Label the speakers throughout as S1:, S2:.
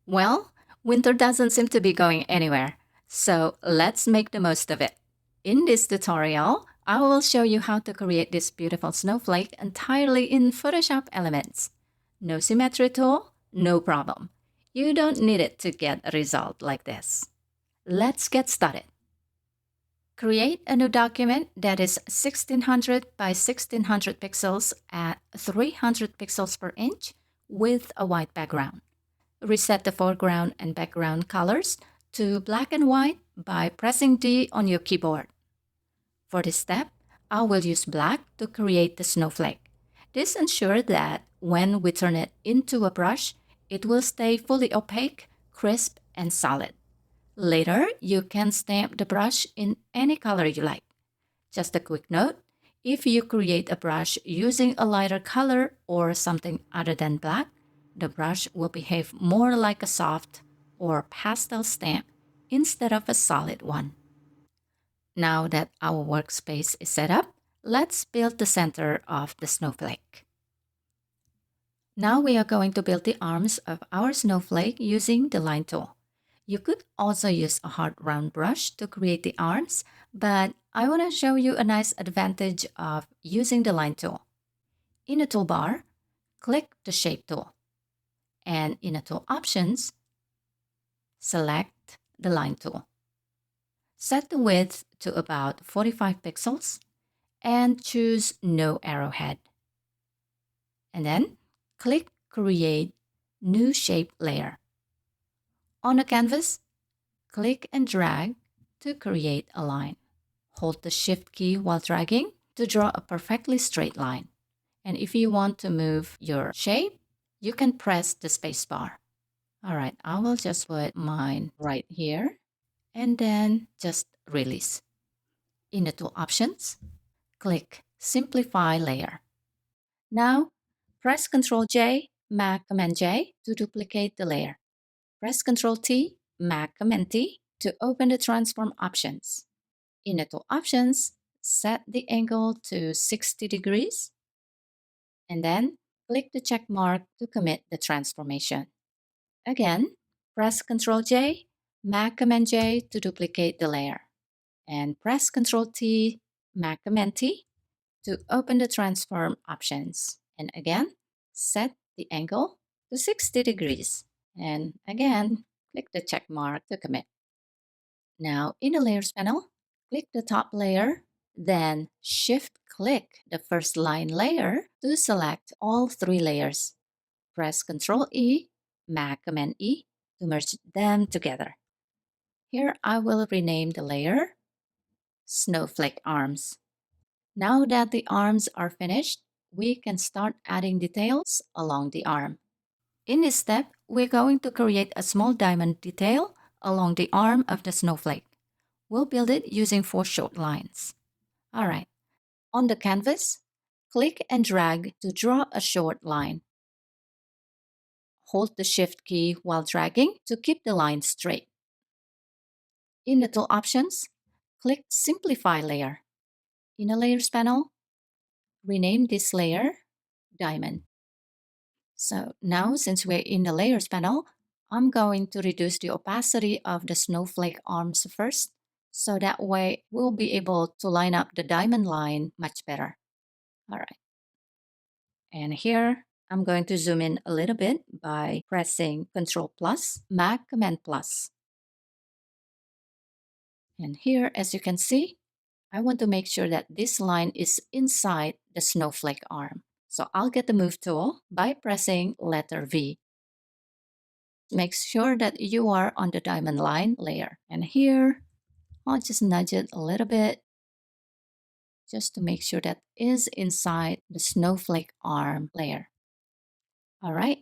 S1: Well, winter doesn't seem to be going anywhere, so let's make the most of it. In this tutorial, I will show you how to create this beautiful snowflake entirely in Photoshop Elements. No Symmetry Tool? No problem. You don't need it to get a result like this. Let's get started. Create a new document that is 1600 by 1600 pixels at 300 pixels per inch with a white background. Reset the foreground and background colors to black and white by pressing D on your keyboard. For this step, I will use black to create the snowflake. This ensures that when we turn it into a brush, it will stay fully opaque, crisp, and solid. Later, you can stamp the brush in any color you like. Just a quick note, if you create a brush using a lighter color or something other than black, the brush will behave more like a soft or pastel stamp instead of a solid one. Now that our workspace is set up, let's build the center of the snowflake. Now we are going to build the arms of our snowflake using the line tool. You could also use a hard round brush to create the arms, but I want to show you a nice advantage of using the line tool. In the toolbar, click the shape tool. And in the tool options, select the line tool. Set the width to about 45 pixels and choose no arrowhead. And then click Create New Shape Layer. On the canvas, click and drag to create a line. Hold the Shift key while dragging to draw a perfectly straight line. And if you want to move your shape, you can press the space bar. All right, I will just put mine right here and then just release. In the tool options, click Simplify Layer. Now, press Ctrl J, Mac Command J to duplicate the layer. Press Ctrl T, Mac Command T to open the transform options. In the tool options, set the angle to 60 degrees and then click the check mark to commit the transformation. Again, press Ctrl J, Mac Command J to duplicate the layer, and press Ctrl T, Mac Command T to open the transform options. And again, set the angle to 60 degrees. And again, click the check mark to commit. Now in the Layers panel, click the top layer, then Shift-click the first line layer to select all three layers. Press Ctrl E, Mac Command E to merge them together. Here I will rename the layer Snowflake Arms. Now that the arms are finished, we can start adding details along the arm. In this step, we're going to create a small diamond detail along the arm of the snowflake. We'll build it using 4 short lines. All right. On the canvas, click and drag to draw a short line. Hold the Shift key while dragging to keep the line straight. In the tool options, click Simplify Layer. In the Layers panel, rename this layer Diamond. So now, since we're in the Layers panel, I'm going to reduce the opacity of the snowflake arms first, so that way we'll be able to line up the diamond line much better. All right. And here, I'm going to zoom in a little bit by pressing Ctrl plus, Mac Command plus. And here, as you can see, I want to make sure that this line is inside the snowflake arm. So I'll get the Move tool by pressing letter V. Make sure that you are on the diamond line layer. And here, I'll just nudge it a little bit just to make sure that is inside the snowflake arm layer. All right.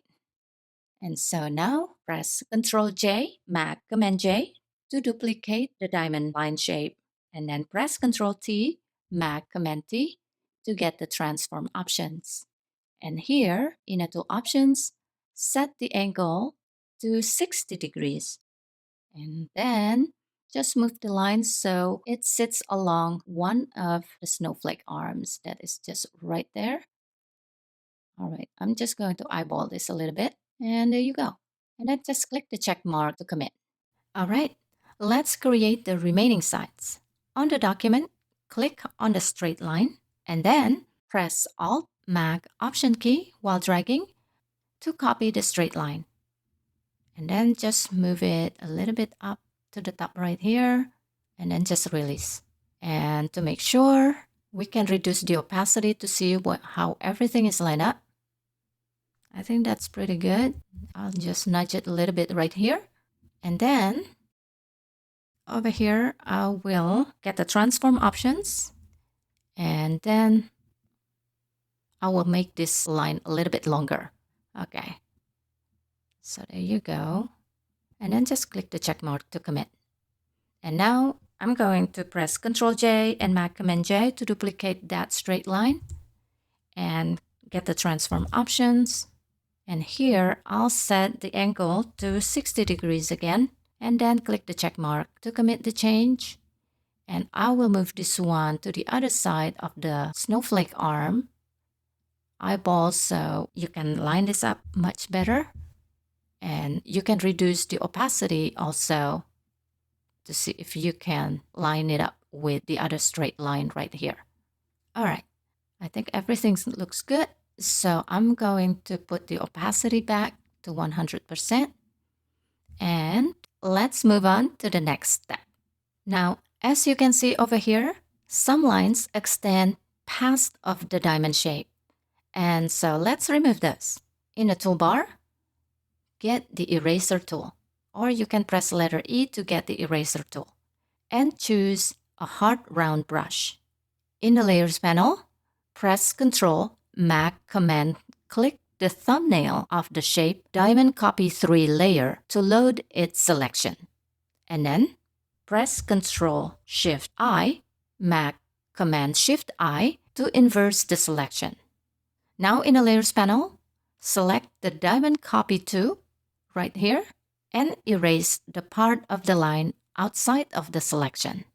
S1: And so now press Ctrl J, Mac Command J to duplicate the diamond line shape. And then press Ctrl T, Mac Command T to get the transform options. And here in the tool options, set the angle to 60 degrees. And then just move the line so it sits along one of the snowflake arms that is just right there. All right, I'm just going to eyeball this a little bit, and there you go. And then just click the check mark to commit. All right, let's create the remaining sides. On the document, click on the straight line and then press Alt Mac Option key while dragging to copy the straight line. And then just move it a little bit up to the top right here and then just release. And to make sure, we can reduce the opacity to see how everything is lined up. I think that's pretty good. I'll just nudge it a little bit right here. And then over here, I will get the transform options. And then I will make this line a little bit longer. Okay. So there you go. And then just click the check mark to commit. And now I'm going to press Ctrl J and Mac Command J to duplicate that straight line and get the transform options. And here I'll set the angle to 60 degrees again and then click the check mark to commit the change. And I will move this one to the other side of the snowflake arm eyeball so you can line this up much better. And you can reduce the opacity also to see if you can line it up with the other straight line right here. All right, I think everything looks good. So I'm going to put the opacity back to 100%. And let's move on to the next step. Now, as you can see over here, some lines extend past of the diamond shape. And so let's remove this. In the toolbar, get the eraser tool, or you can press letter E to get the eraser tool, and choose a hard round brush. In the layers panel, press Ctrl, Mac Command, click the thumbnail of the shape Diamond Copy 3 layer to load its selection. And then press Ctrl Shift I, Mac Command Shift I to inverse the selection. Now in the layers panel, select the Diamond Copy 2 right here and erase the part of the line outside of the selection.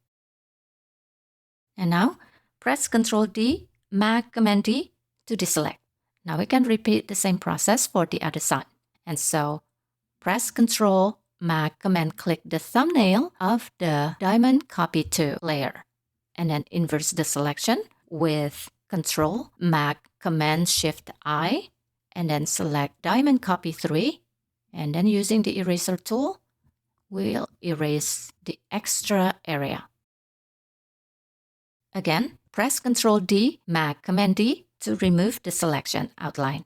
S1: And now press Ctrl D, Mac Command D to deselect. Now we can repeat the same process for the other side. And so press Ctrl, Mac Command, click the thumbnail of the Diamond Copy 2 layer. And then inverse the selection with Ctrl, Mac Command, Shift I. And then select Diamond Copy 3. And then using the eraser tool, we'll erase the extra area. Again, press Ctrl D, Mac Command D to remove the selection outline.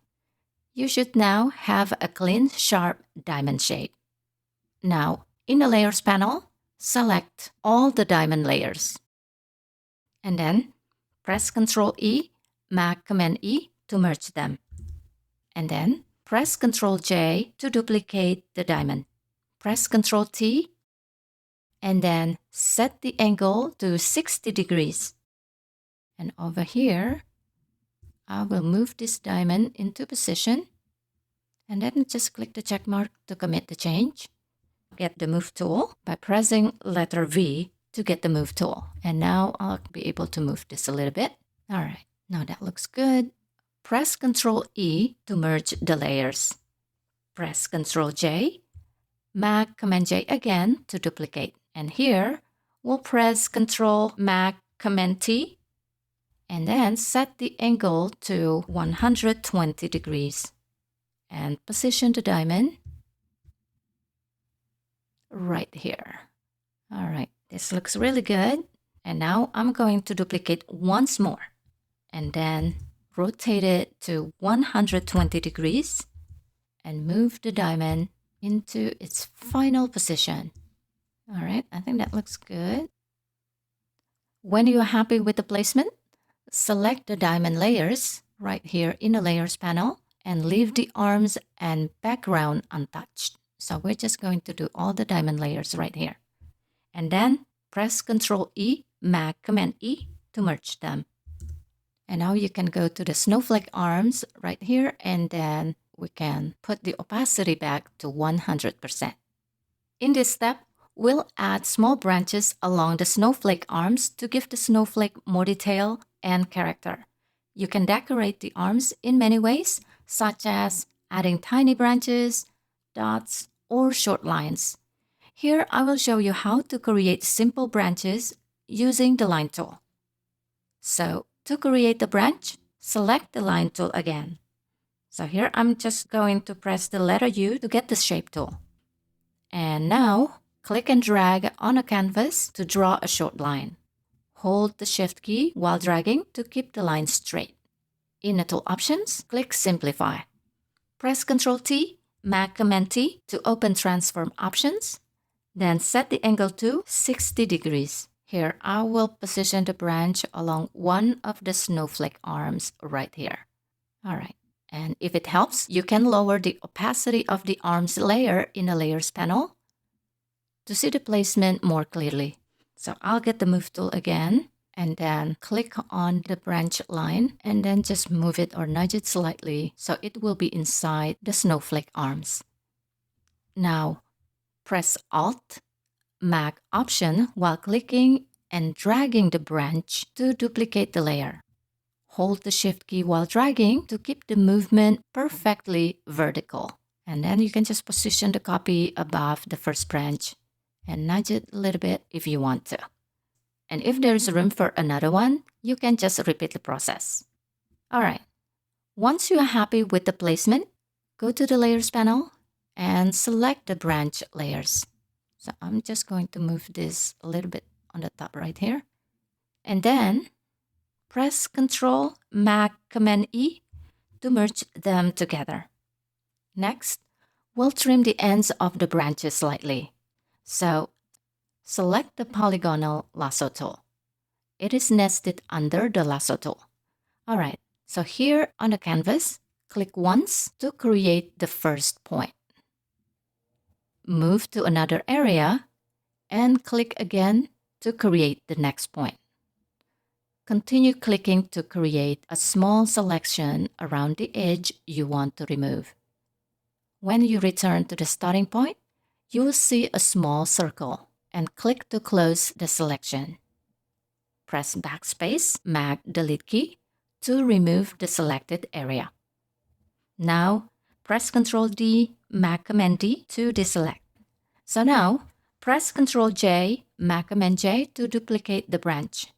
S1: You should now have a clean, sharp diamond shape. Now, in the Layers panel, select all the diamond layers. And then press Ctrl E, Mac Command E to merge them. And then press Ctrl J to duplicate the diamond. Press Ctrl T and then set the angle to 60 degrees. And over here, I will move this diamond into position and then just click the check mark to commit the change. Get the Move tool by pressing letter V to get the Move tool. And now I'll be able to move this a little bit. All right, now that looks good. Press Ctrl E to merge the layers. Press Ctrl J, Mac Command J again to duplicate. And here, we'll press Ctrl Mac Command T and then set the angle to 120 degrees. And position the diamond right here. All right, this looks really good. And now I'm going to duplicate once more and then rotate it to 120 degrees and move the diamond into its final position. All right, I think that looks good. When you're happy with the placement, select the diamond layers right here in the Layers panel and leave the arms and background untouched. So we're just going to do all the diamond layers right here. And then press Ctrl E, Mac Command E to merge them. And now you can go to the snowflake arms right here and then we can put the opacity back to 100%. In this step, we'll add small branches along the snowflake arms to give the snowflake more detail and character. You can decorate the arms in many ways, such as adding tiny branches, dots, or short lines. Here, I will show you how to create simple branches using the line tool. So, to create the branch, select the line tool again. So here, I'm just going to press the letter U to get the shape tool. And now, click and drag on a canvas to draw a short line. Hold the Shift key while dragging to keep the line straight. In the tool options, click Simplify. Press Ctrl T, Mac Command T to open Transform options. Then set the angle to 60 degrees. Here, I will position the branch along one of the snowflake arms right here. All right. And if it helps, you can lower the opacity of the arms layer in the Layers panel to see the placement more clearly. So I'll get the Move tool again and then click on the branch line and then just move it or nudge it slightly so it will be inside the snowflake arms. Now, press Alt, Mac Option while clicking and dragging the branch to duplicate the layer. Hold the Shift key while dragging to keep the movement perfectly vertical. And then you can just position the copy above the first branch and nudge it a little bit if you want to. And if there's room for another one, you can just repeat the process. All right. Once you are happy with the placement, go to the Layers panel and select the branch layers. So I'm just going to move this a little bit on the top right here. And then press Ctrl, Mac, Command E to merge them together. Next, we'll trim the ends of the branches slightly. So, select the polygonal lasso tool. It is nested under the lasso tool. All right, so here on the canvas, click once to create the first point. Move to another area and click again to create the next point. Continue clicking to create a small selection around the edge you want to remove. When you return to the starting point, you will see a small circle and click to close the selection. Press Backspace, Mac Delete key to remove the selected area. Now, press Ctrl D, Mac Command D to deselect. So now, press Ctrl J, Mac Command J to duplicate the branch.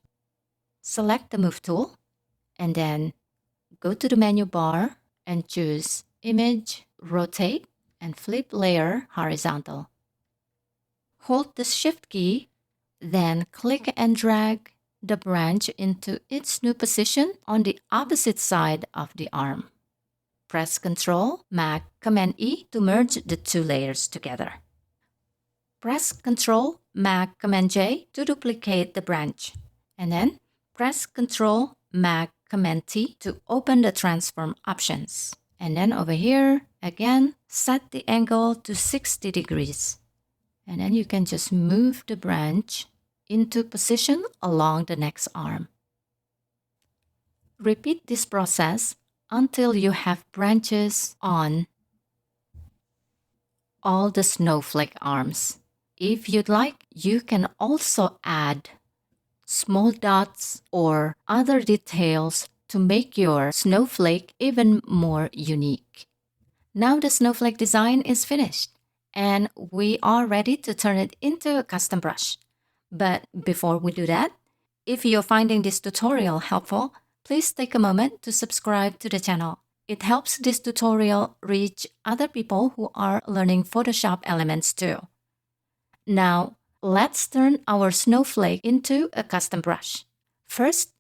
S1: Select the Move tool, and then go to the menu bar and choose Image, Rotate, and Flip Layer Horizontal. Hold the Shift key, then click and drag the branch into its new position on the opposite side of the arm. Press Ctrl, Mac, Command E to merge the two layers together. Press Ctrl, Mac, Command J to duplicate the branch, and then press Ctrl, Mac, Command T to open the transform options. And then over here, again, set the angle to 60 degrees. And then you can just move the branch into position along the next arm. Repeat this process until you have branches on all the snowflake arms. If you'd like, you can also add small dots or other details to make your snowflake even more unique. Now the snowflake design is finished and we are ready to turn it into a custom brush. But before we do that, if you're finding this tutorial helpful, please take a moment to subscribe to the channel. It helps this tutorial reach other people who are learning Photoshop Elements too. Now, let's turn our snowflake into a custom brush. First,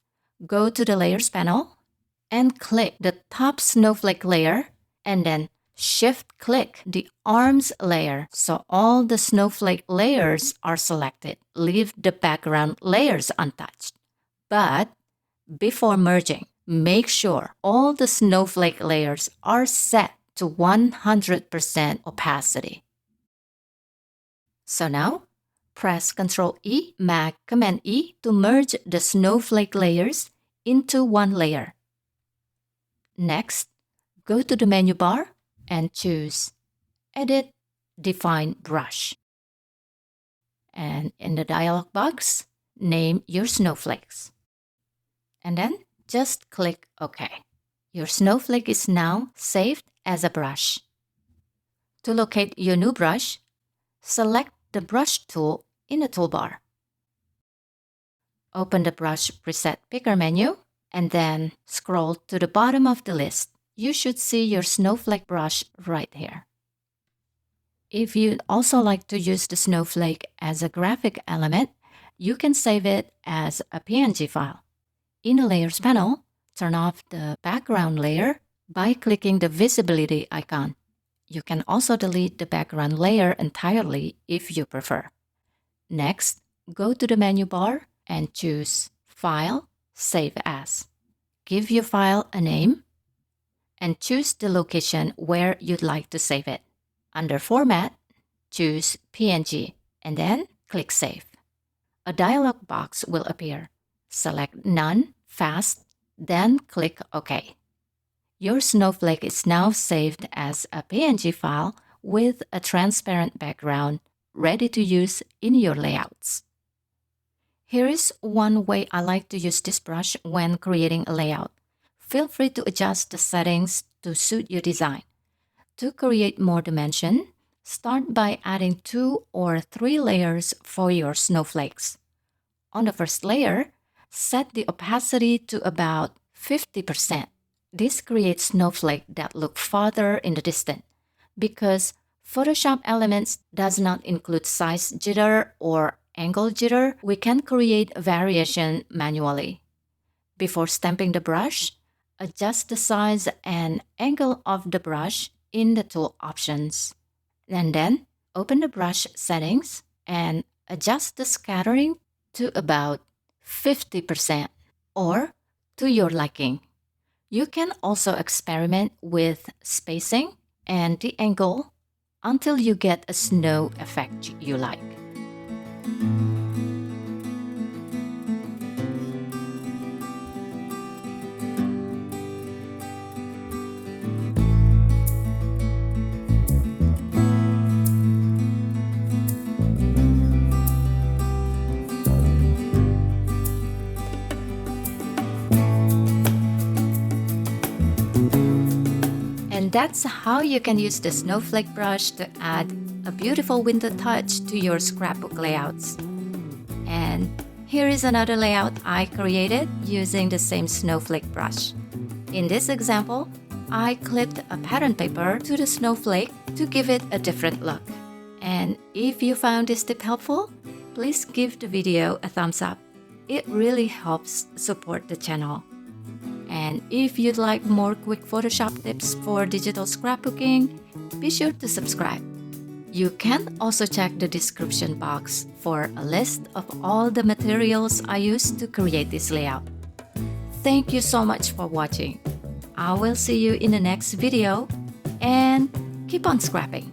S1: go to the Layers panel and click the top snowflake layer and then Shift-click the arms layer so all the snowflake layers are selected. Leave the background layers untouched. But before merging, make sure all the snowflake layers are set to 100% opacity. So now, press Ctrl E, Mac Command E to merge the snowflake layers into one layer. Next, go to the menu bar and choose Edit, Define Brush. And in the dialog box, name your snowflakes. And then just click OK. Your snowflake is now saved as a brush. To locate your new brush, select the Brush tool in the toolbar. Open the Brush Preset Picker menu and then scroll to the bottom of the list. You should see your Snowflake brush right here. If you'd also like to use the Snowflake as a graphic element, you can save it as a PNG file. In the Layers panel, turn off the background layer by clicking the visibility icon. You can also delete the background layer entirely if you prefer. Next, go to the menu bar and choose File, Save As. Give your file a name and choose the location where you'd like to save it. Under Format, choose PNG and then click Save. A dialog box will appear. Select None, Fast, then click OK. Your Snowflake is now saved as a PNG file with a transparent background, ready to use in your layouts. Here is one way I like to use this brush when creating a layout. Feel free to adjust the settings to suit your design. To create more dimension, start by adding 2 or 3 layers for your snowflakes. On the first layer, set the opacity to about 50%. This creates snowflakes that look farther in the distance. Because Photoshop Elements does not include size jitter or angle jitter, we can create a variation manually. Before stamping the brush, adjust the size and angle of the brush in the tool options. And then open the brush settings and adjust the scattering to about 50% or to your liking. You can also experiment with spacing and the angle until you get a snow effect you like. And that's how you can use the Snowflake brush to add a beautiful winter touch to your scrapbook layouts. And here is another layout I created using the same Snowflake brush. In this example, I clipped a pattern paper to the snowflake to give it a different look. And if you found this tip helpful, please give the video a thumbs up. It really helps support the channel. And if you'd like more quick Photoshop tips for digital scrapbooking, be sure to subscribe. You can also check the description box for a list of all the materials I used to create this layout. Thank you so much for watching. I will see you in the next video and keep on scrapping.